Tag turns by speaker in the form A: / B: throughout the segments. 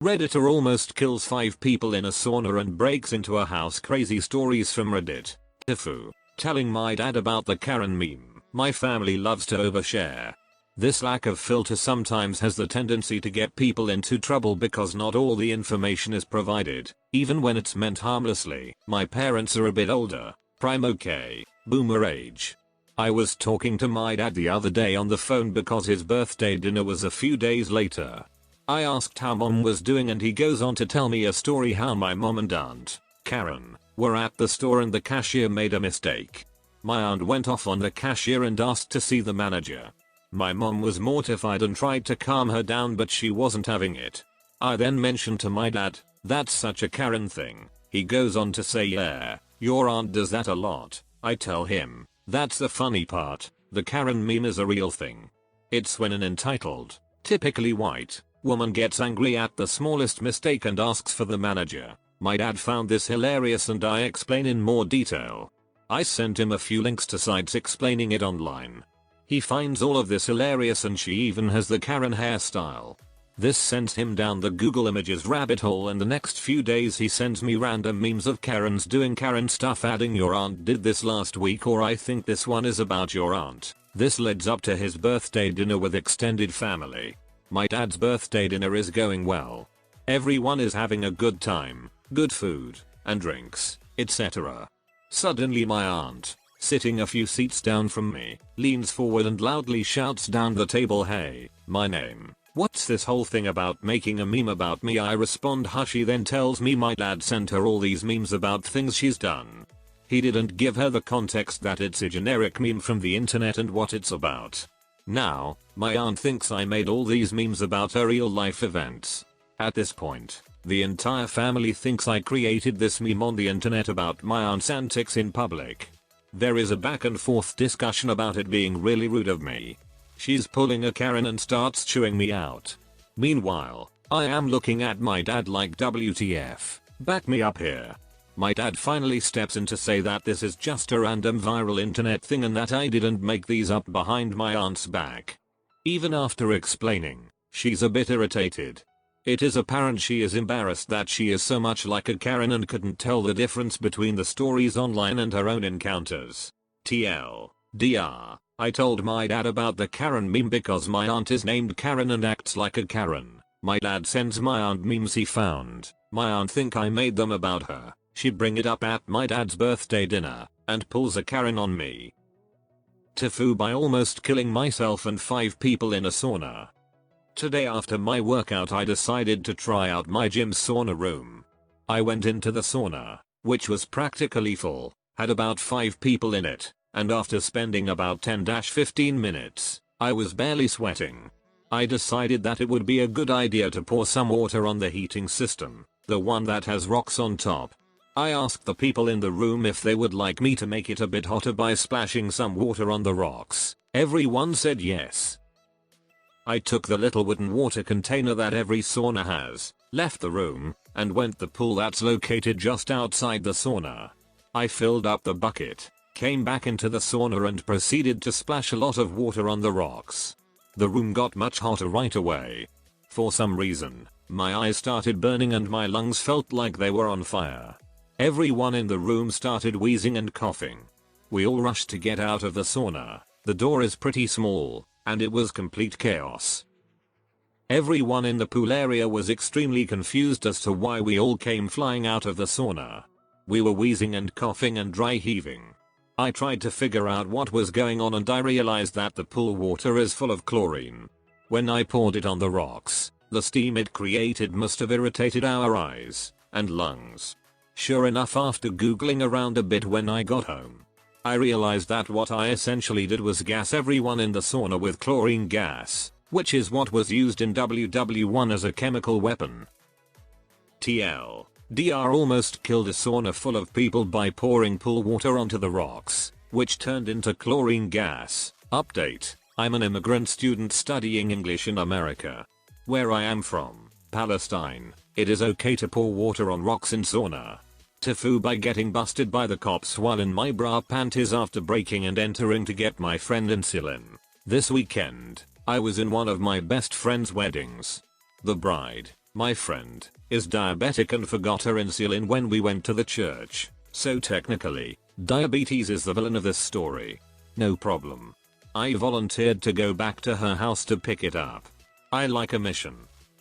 A: Redditor almost kills 5 people in a sauna and breaks into a house. Crazy stories from Reddit. Tifu. Telling my dad about the Karen meme. My family loves to overshare. This lack of filter sometimes has the tendency to get people into trouble because not all the information is provided, even when it's meant harmlessly. My parents are a bit older, prime okay, boomer age. I was talking to my dad the other day on the phone because his birthday dinner was a few days later. I asked how mom was doing and he goes on to tell me a story how my mom and aunt, Karen, were at the store and the cashier made a mistake. My aunt went off on the cashier and asked to see the manager. My mom was mortified and tried to calm her down but she wasn't having it. I then mentioned to my dad, "That's such a Karen thing." He goes on to say, "Yeah, your aunt does that a lot." I tell him, "That's the funny part, the Karen meme is a real thing. It's when an entitled, typically white, woman gets angry at the smallest mistake and asks for the manager." My dad found this hilarious and I explain in more detail. I sent him a few links to sites explaining it online. He finds all of this hilarious and she even has the Karen hairstyle. This sends him down the Google Images rabbit hole and the next few days he sends me random memes of Karens doing Karen stuff adding "your aunt did this last week" or "I think this one is about your aunt." This leads up to his birthday dinner with extended family. My dad's birthday dinner is going well. Everyone is having a good time, good food, and drinks, etc. Suddenly my aunt, sitting a few seats down from me, leans forward and loudly shouts down the table, "Hey, my name. What's this whole thing about making a meme about me?" I respond, "Hush." She then tells me my dad sent her all these memes about things she's done. He didn't give her the context that it's a generic meme from the internet and what it's about. Now, my aunt thinks I made all these memes about her real life events. At this point, the entire family thinks I created this meme on the internet about my aunt's antics in public. There is a back and forth discussion about it being really rude of me. She's pulling a Karen and starts chewing me out. Meanwhile, I am looking at my dad like, "WTF, back me up here." My dad finally steps in to say that this is just a random viral internet thing and that I didn't make these up behind my aunt's back. Even after explaining, she's a bit irritated. It is apparent she is embarrassed that she is so much like a Karen and couldn't tell the difference between the stories online and her own encounters. TLDR, I told my dad about the Karen meme because my aunt is named Karen and acts like a Karen. My dad sends my aunt memes he found. My aunt think I made them about her. She'd bring it up at my dad's birthday dinner, and pulls a Karen on me. Tifu by almost killing myself and 5 people in a sauna. Today after my workout I decided to try out my gym's sauna room. I went into the sauna, which was practically full, had about 5 people in it, and after spending about 10-15 minutes, I was barely sweating. I decided that it would be a good idea to pour some water on the heating system, the one that has rocks on top. I asked the people in the room if they would like me to make it a bit hotter by splashing some water on the rocks. Everyone said yes. I took the little wooden water container that every sauna has, left the room, and went the pool that's located just outside the sauna. I filled up the bucket, came back into the sauna and proceeded to splash a lot of water on the rocks. The room got much hotter right away. For some reason, my eyes started burning and my lungs felt like they were on fire. Everyone in the room started wheezing and coughing. We all rushed to get out of the sauna. The door is pretty small, and it was complete chaos. Everyone in the pool area was extremely confused as to why we all came flying out of the sauna. We were wheezing and coughing and dry heaving. I tried to figure out what was going on and I realized that the pool water is full of chlorine. When I poured it on the rocks, the steam it created must have irritated our eyes and lungs. Sure enough, after googling around a bit when I got home, I realized that what I essentially did was gas everyone in the sauna with chlorine gas, which is what was used in WW1 as a chemical weapon. TLDR almost killed a sauna full of people by pouring pool water onto the rocks, which turned into chlorine gas. Update: I'm an immigrant student studying English in America. Where I am from, Palestine, it is okay to pour water on rocks in sauna. Tifu by getting busted by the cops while in my bra panties after breaking and entering to get my friend insulin. This weekend, I was in one of my best friend's weddings. The bride, My friend is diabetic and forgot her insulin when we went to the church, so technically, diabetes is the villain of this story. No problem. I volunteered to go back to her house to pick it up. I like a mission.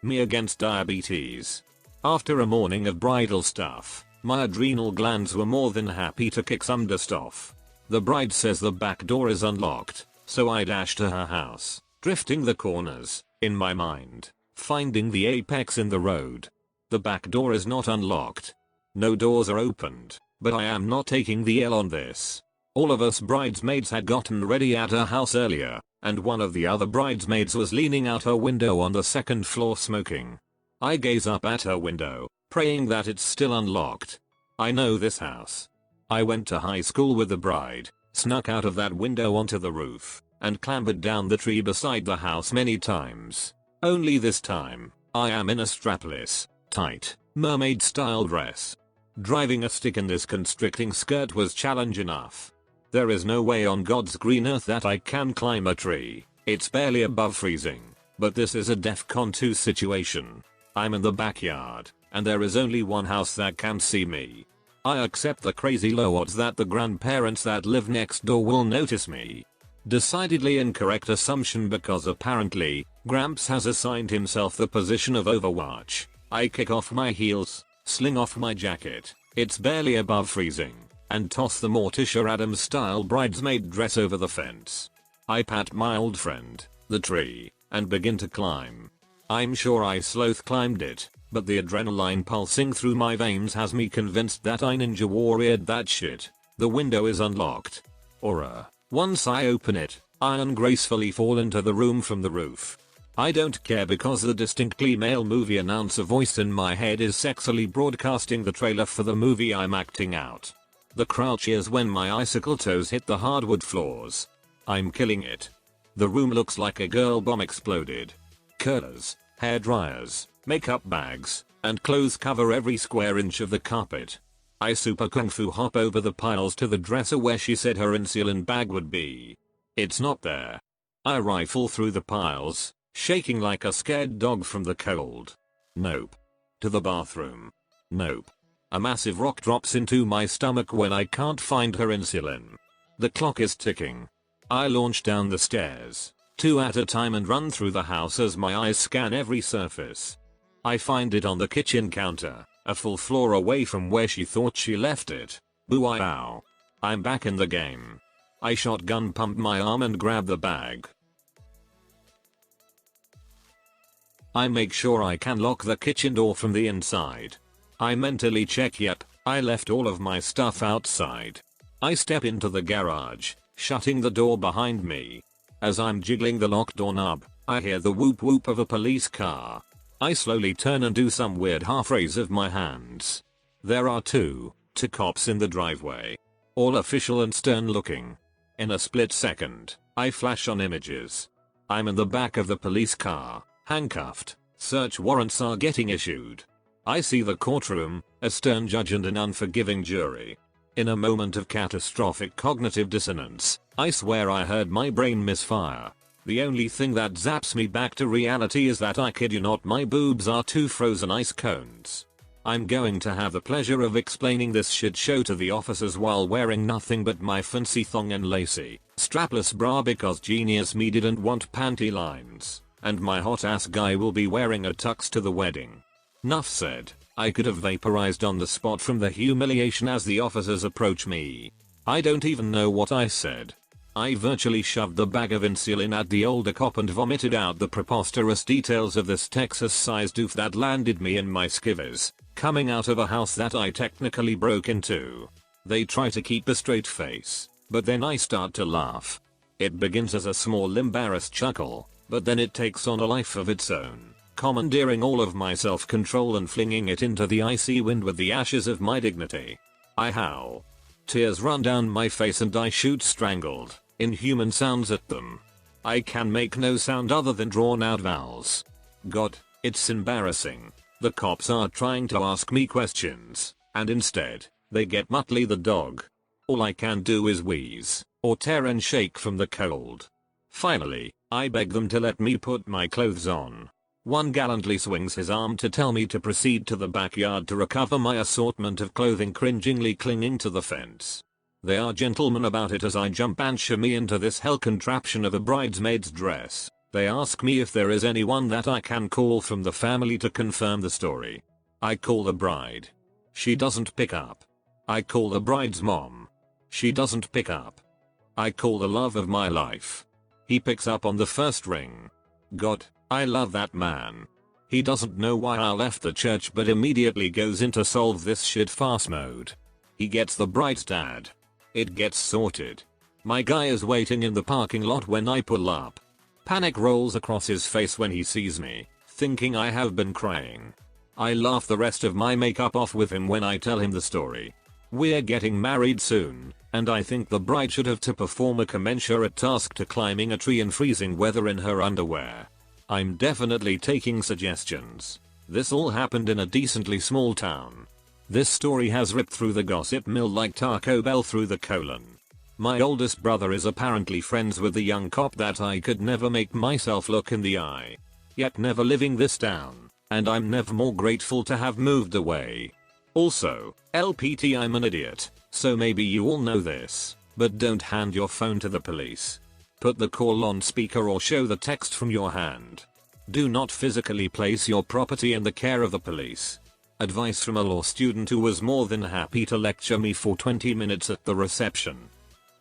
A: Me against diabetes. After a morning of bridal stuff, my adrenal glands were more than happy to kick some dust off. The bride says the back door is unlocked, so I dash to her house, drifting the corners, in my mind, finding the apex in the road. The back door is not unlocked. No doors are opened, but I am not taking the L on this. All of us bridesmaids had gotten ready at her house earlier, and one of the other bridesmaids was leaning out her window on the second floor smoking. I gaze up at her window, praying that it's still unlocked. I know this house. I went to high school with the bride, snuck out of that window onto the roof, and clambered down the tree beside the house many times. Only this time, I am in a strapless, tight, mermaid-style dress. Driving a stick in this constricting skirt was challenge enough. There is no way on God's green earth that I can climb a tree. It's barely above freezing. But this is a DEFCON 2 situation. I'm in the backyard, and there is only one house that can see me. I accept the crazy low odds that the grandparents that live next door will notice me. Decidedly incorrect assumption because apparently, Gramps has assigned himself the position of Overwatch. I kick off my heels, sling off my jacket, it's barely above freezing, and toss the Morticia Addams style bridesmaid dress over the fence. I pat my old friend, the tree, and begin to climb. I'm sure I sloth climbed it, but the adrenaline pulsing through my veins has me convinced that I ninja warriored that shit. The window is unlocked. Once I open it, I ungracefully fall into the room from the roof. I don't care because the distinctly male movie announcer voice in my head is sexily broadcasting the trailer for the movie I'm acting out. The crowd cheers when my icicle toes hit the hardwood floors. I'm killing it. The room looks like a girl bomb exploded. Curlers, hair dryers, makeup bags, and clothes cover every square inch of the carpet. I super kung fu hop over the piles to the dresser where she said her insulin bag would be. It's not there. I rifle through the piles, shaking like a scared dog from the cold. Nope. To the bathroom. Nope. A massive rock drops into my stomach when I can't find her insulin. The clock is ticking. I launch down the stairs, 2 at a time, and run through the house as my eyes scan every surface. I find it on the kitchen counter, a full floor away from where she thought she left it. Boo-ow. I'm back in the game. I shotgun pump my arm and grab the bag. I make sure I can lock the kitchen door from the inside. I mentally check, yep, I left all of my stuff outside. I step into the garage, shutting the door behind me. As I'm jiggling the lock door knob, I hear the whoop whoop of a police car. I slowly turn and do some weird half raise of my hands. There are two cops in the driveway. All official and stern looking. In a split second, I flash on images. I'm in the back of the police car, handcuffed. Search warrants are getting issued. I see the courtroom, a stern judge and an unforgiving jury. In a moment of catastrophic cognitive dissonance, I swear I heard my brain misfire. The only thing that zaps me back to reality is that I kid you not, my boobs are 2 frozen ice cones. I'm going to have the pleasure of explaining this shit show to the officers while wearing nothing but my fancy thong and lacy, strapless bra because genius me didn't want panty lines, and my hot ass guy will be wearing a tux to the wedding. Nuff said. I could have vaporized on the spot from the humiliation as the officers approach me. I don't even know what I said. I virtually shoved the bag of insulin at the older cop and vomited out the preposterous details of this Texas-sized oof that landed me in my skivvies, coming out of a house that I technically broke into. They try to keep a straight face, but then I start to laugh. It begins as a small embarrassed chuckle, but then it takes on a life of its own, commandeering all of my self-control and flinging it into the icy wind with the ashes of my dignity. I howl. Tears run down my face and I shoot strangled, inhuman sounds at them. I can make no sound other than drawn out vowels. God, it's embarrassing. The cops are trying to ask me questions, and instead, they get Muttley the dog. All I can do is wheeze, or tear and shake from the cold. Finally, I beg them to let me put my clothes on. One gallantly swings his arm to tell me to proceed to the backyard to recover my assortment of clothing cringingly clinging to the fence. They are gentlemen about it as I jump and shimmy into this hell contraption of a bridesmaid's dress. They ask me if there is anyone that I can call from the family to confirm the story. I call the bride. She doesn't pick up. I call the bride's mom. She doesn't pick up. I call the love of my life. He picks up on the first ring. God, I love that man. He doesn't know why I left the church but immediately goes into solve this shit fast mode. He gets the bride's dad. It gets sorted. My guy is waiting in the parking lot when I pull up. Panic rolls across his face when he sees me, thinking I have been crying. I laugh the rest of my makeup off with him when I tell him the story. We're getting married soon, and I think the bride should have to perform a commensurate task to climbing a tree in freezing weather in her underwear. I'm definitely taking suggestions. This all happened in a decently small town. This story has ripped through the gossip mill like Taco Bell through the colon. My oldest brother is apparently friends with the young cop that I could never make myself look in the eye. Yet never living this down, and I'm never more grateful to have moved away. Also, LPT, I'm an idiot, so maybe you all know this, but don't hand your phone to the police. Put the call on speaker or show the text from your hand. Do not physically place your property in the care of the police. Advice from a law student who was more than happy to lecture me for 20 minutes at the reception.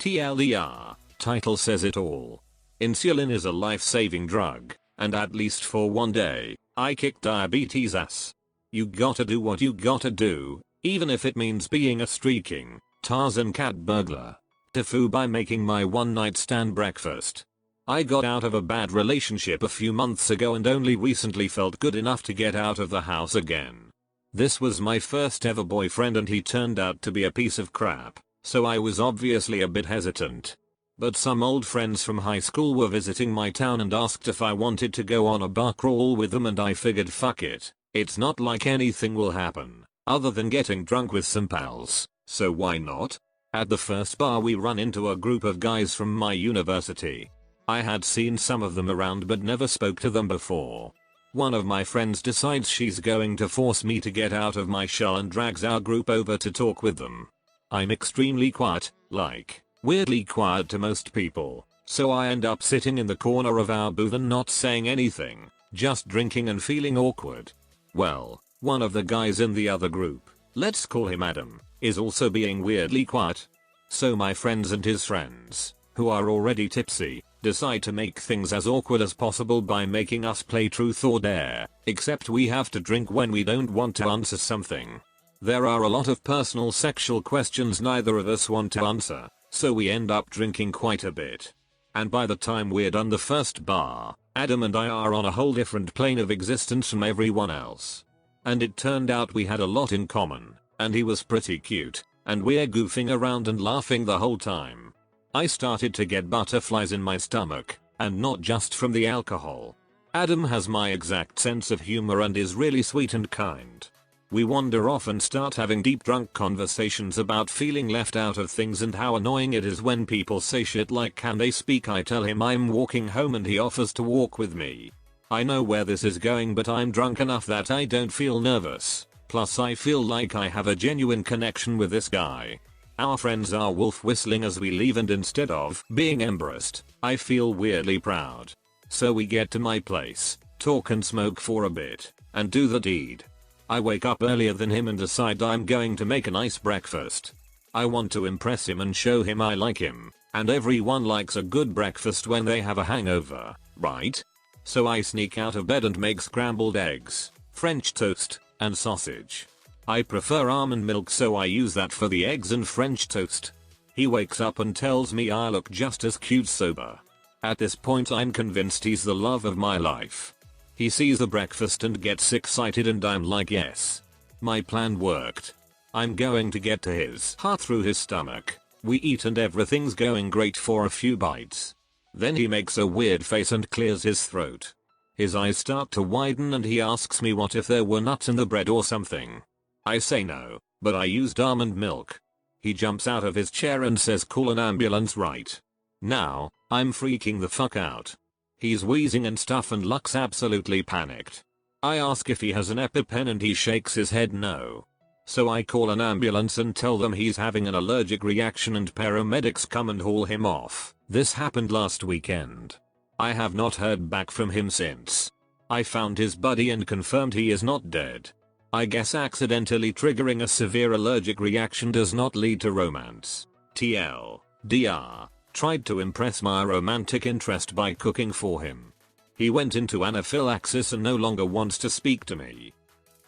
A: TLDR, title says it all. Insulin is a life-saving drug, and at least for one day, I kicked diabetes ass. You gotta do what you gotta do, even if it means being a streaking Tarzan cat burglar. Tofu by making my one-night stand breakfast. I got out of a bad relationship a few months ago and only recently felt good enough to get out of the house again. This was my first ever boyfriend and he turned out to be a piece of crap, so I was obviously a bit hesitant. But some old friends from high school were visiting my town and asked if I wanted to go on a bar crawl with them and I figured fuck it, it's not like anything will happen, other than getting drunk with some pals, so why not? At the first bar we run into a group of guys from my university. I had seen some of them around but never spoke to them before. One of my friends decides she's going to force me to get out of my shell and drags our group over to talk with them. I'm extremely quiet, like, weirdly quiet to most people, so I end up sitting in the corner of our booth and not saying anything, just drinking and feeling awkward. Well, one of the guys in the other group, let's call him Adam, is also being weirdly quiet. So my friends and his friends, who are already tipsy, decide to make things as awkward as possible by making us play truth or dare, except we have to drink when we don't want to answer something. There are a lot of personal sexual questions neither of us want to answer, so we end up drinking quite a bit. And by the time we're done the first bar, Adam and I are on a whole different plane of existence from everyone else. And it turned out we had a lot in common, and he was pretty cute, and we're goofing around and laughing the whole time. I started to get butterflies in my stomach, and not just from the alcohol. Adam has my exact sense of humor and is really sweet and kind. We wander off and start having deep drunk conversations about feeling left out of things and how annoying it is when people say shit like can they speak. I tell him I'm walking home and he offers to walk with me. I know where this is going but I'm drunk enough that I don't feel nervous, plus I feel like I have a genuine connection with this guy. Our friends are wolf whistling as we leave and instead of being embarrassed, I feel weirdly proud. So we get to my place, talk and smoke for a bit, and do the deed. I wake up earlier than him and decide I'm going to make a nice breakfast. I want to impress him and show him I like him, and everyone likes a good breakfast when they have a hangover, right? So I sneak out of bed and make scrambled eggs, French toast, and sausage. I prefer almond milk so I use that for the eggs and French toast. He wakes up and tells me I look just as cute sober. At this point I'm convinced he's the love of my life. He sees the breakfast and gets excited and I'm like yes. My plan worked. I'm going to get to his heart through his stomach. We eat and everything's going great for a few bites. Then he makes a weird face and clears his throat. His eyes start to widen and he asks me what if there were nuts in the bread or something. I say no, but I used almond milk. He jumps out of his chair and says call an ambulance right now. I'm freaking the fuck out. He's wheezing and stuff and looks absolutely panicked. I ask if he has an EpiPen and he shakes his head no. So I call an ambulance and tell them he's having an allergic reaction and paramedics come and haul him off. This happened last weekend. I have not heard back from him since. I found his buddy and confirmed he is not dead. I guess accidentally triggering a severe allergic reaction does not lead to romance. TLDR. Tried to impress my romantic interest by cooking for him. He went into anaphylaxis and no longer wants to speak to me.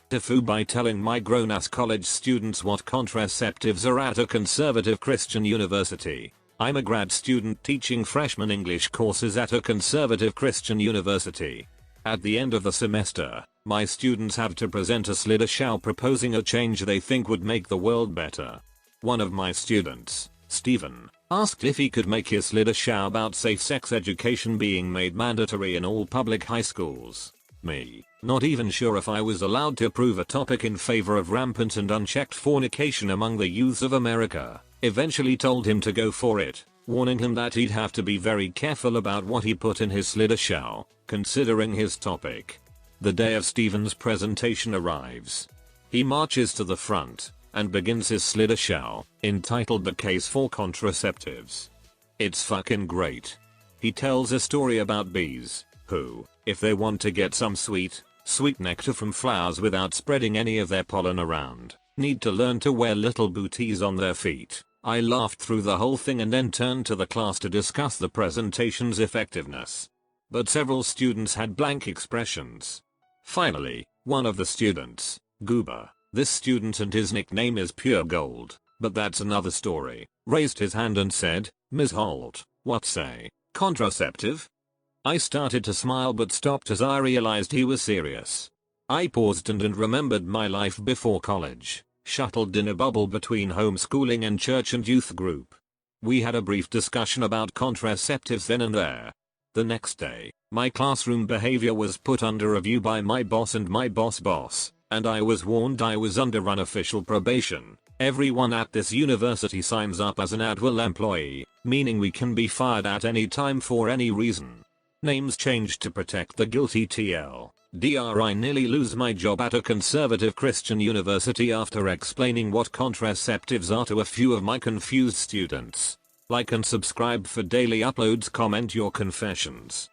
A: Tofu by telling my grown-ass college students what contraceptives are at a conservative Christian university. I'm a grad student teaching freshman English courses at a conservative Christian university. At the end of the semester, my students have to present a slideshow proposing a change they think would make the world better. One of my students, Stephen, asked if he could make his slideshow about safe sex education being made mandatory in all public high schools. Me, not even sure if I was allowed to prove a topic in favor of rampant and unchecked fornication among the youths of America, eventually told him to go for it, warning him that he'd have to be very careful about what he put in his slideshow, considering his topic. The day of Stephen's presentation arrives. He marches to the front and begins his slideshow, entitled The Case for Contraceptives. It's fucking great. He tells a story about bees, who, if they want to get some sweet nectar from flowers without spreading any of their pollen around, need to learn to wear little booties on their feet. I laughed through the whole thing and then turned to the class to discuss the presentation's effectiveness. But several students had blank expressions. Finally, one of the students, Goober, this student and his nickname is Pure Gold, but that's another story, raised his hand and said, "Ms. Holt, what say? Contraceptive?" I started to smile but stopped as I realized he was serious. I paused and remembered my life before college, shuttled in a bubble between homeschooling and church and youth group. We had a brief discussion about contraceptives then and there. The next day, my classroom behavior was put under review by my boss and my boss, and I was warned I was under unofficial probation. Everyone at this university signs up as an at-will employee, meaning we can be fired at any time for any reason. Names changed to protect the guilty TLDR. I nearly lose my job at a conservative Christian university after explaining what contraceptives are to a few of my confused students. Like and subscribe for daily uploads. Comment your confessions.